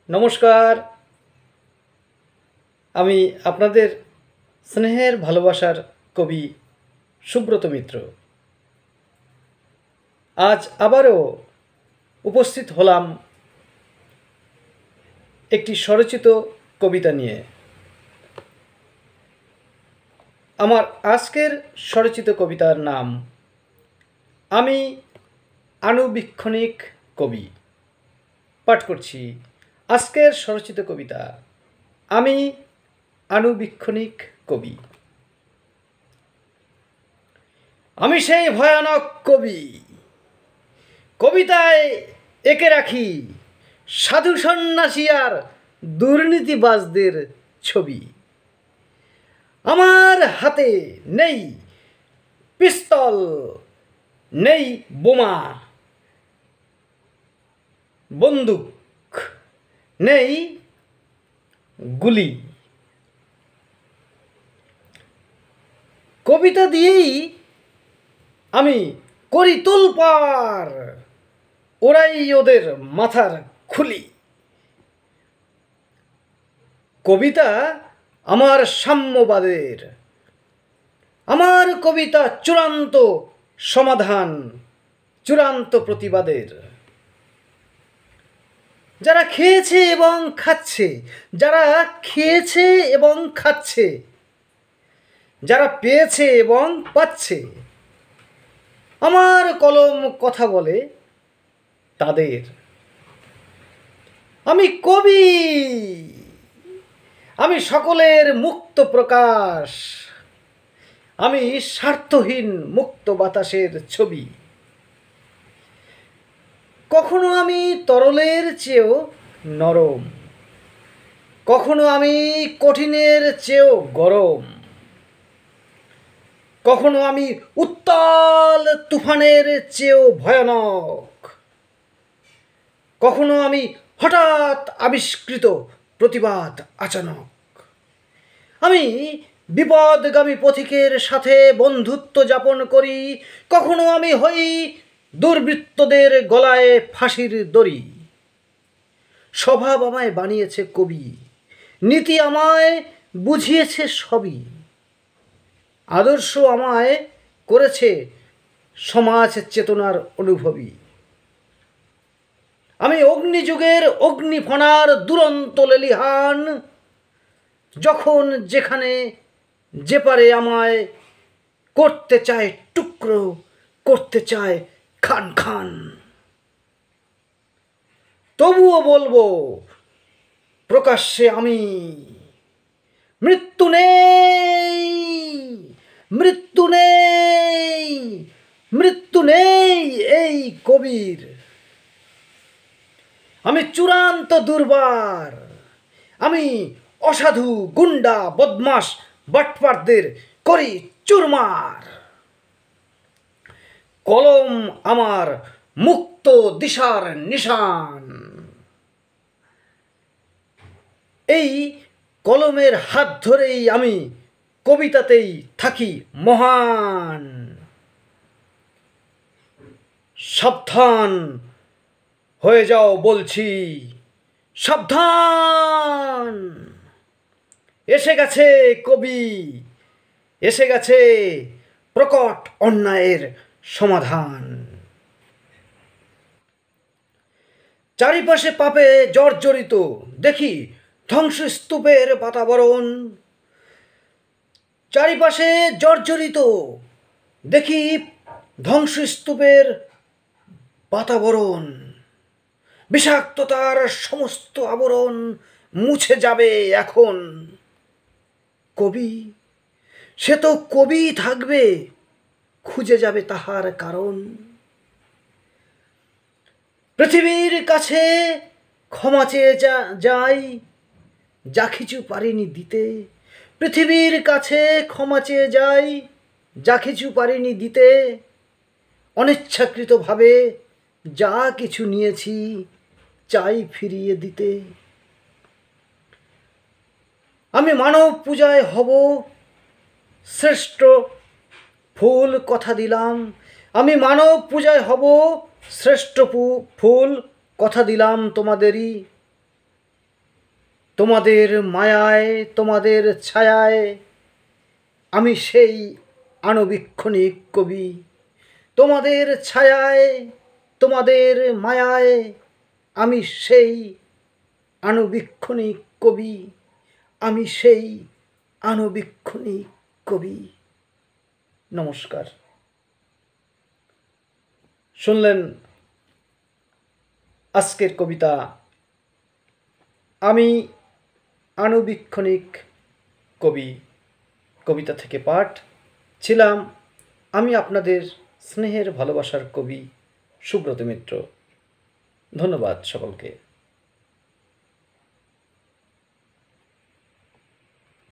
নমস্কার। আমি আপনাদের স্নেহের ভালোবাসার কবি সুব্রত মিত্র। আজ আবারও উপস্থিত হলাম একটি স্বরচিত কবিতা নিয়ে। আমার আজকের স্বরচিত কবিতার নাম আমি আণুবীক্ষণিক কবি। পাঠ করছি আজকের স্বরচিত কবিতা আমি আণুবীক্ষণিক কবি। আমি সেই ভয়ানক কবি, কবিতায় এঁকে রাখি সাধু সন্ন্যাসী আর দুর্নীতিবাজদের ছবি। আমার হাতে নেই পিস্তল, নেই বোমা, বন্দুক, নেই গুলি। কবিতা দিয়েই আমি করি তোলপাড়, ওরাই ওদের মাথার খুলি। কবিতা আমার সাম্যবাদের, আমার কবিতা চূড়ান্ত সমাধান, চূড়ান্ত প্রতিবাদের। যারা খেয়েছে এবং খাচ্ছে, যারা খেয়েছে এবং খাচ্ছে, যারা পেয়েছে এবং পাচ্ছে, আমার কলম কথা বলে তাদের। আমি কবি, আমি সকলের মুক্ত প্রকাশ, আমি স্বার্থহীন মুক্ত বাতাসের ছবি। কখনো আমি তরলের চেয়েও নরম, কখনো আমি কঠিনের চেয়েও গরম, কখনো আমি উত্তাল তুফানের চেয়েও ভয়ানক, কখনো আমি হঠাৎ আবিষ্কৃত প্রতিবাদ আচানক। আমি বিপদগামী পথিকের সাথে বন্ধুত্ব যাপন করি, কখনো আমি হই দুর্বৃত্তদের গলায় ফাঁসির দড়ি। স্বভাব আমায় বানিয়েছে কবি, নীতি আমায় বুঝিয়েছে সবই, আদর্শ আমায় করেছে সমাজ চেতনার অনুভবী। আমি অগ্নিযুগের অগ্নিফণার দুরন্ত লেলিহান, যখন যেখানে যে পারে আমায় করতে চায় টুকরো, করতে চায় খান খান। তবুও বলবো প্রকাশ্যে আমি মৃত্যু নেই, মৃত্যু নেই, মৃত্যু নেই এই কবির। আমি চূড়ান্ত দুর্বার, আমি অসাধু গুন্ডা বদমাশ বাটপারদের করি চুরমার। কলম আমার মুক্ত দিশার নিশান, এই কলমের হাত ধরেই আমি কবিতাতেই থাকি মহান। সাবধান হয়ে যাও বলছি, সাবধান। এসে গেছে কবি, এসে গেছে প্রকট অন্যায়ের সমাধান। চারিপাশে পাপে জর্জরিত দেখি ধ্বংসস্তূপের বাতাবরণ, চারিপাশে জর্জরিত দেখি ধ্বংসস্তূপের বাতাবরণ। বিষাক্ততার সমস্ত আবরণ মুছে যাবে এখন। কবি, সে তো কবি থাকবে, খুঁজে যাবে তাহার কারণ। পৃথিবীর কাছে ক্ষমা চেয়ে যাই, যা কিছু পারিনি দিতে। পৃথিবীর কাছে ক্ষমা চেয়ে যাই, যা কিছু পারিনি দিতে। অনিচ্ছাকৃতভাবে যা কিছু নিয়েছি চাই ফিরিয়ে দিতে। আমি মানব পূজায় হব শ্রেষ্ঠ ফুল কথা দিলাম, আমি মানব পূজায় হব শ্রেষ্ঠ ফুল কথা দিলাম তোমাদেরই। তোমাদের মায়ায় তোমাদের ছায়ায় আমি সেই আণুবীক্ষণিক কবি। তোমাদের ছায়ায় তোমাদের মায়ায় আমি সেই আণুবীক্ষণিক কবি। আমি সেই আণুবীক্ষণিক কবি। নমস্কার। শুনলেন আজকের কবিতা আমি আণুবীক্ষণিক কবি। কবিতা থেকে পাঠ ছিলাম আমি আপনাদের স্নেহের ভালোবাসার কবি সুব্রত মিত্র। ধন্যবাদ সকলকে।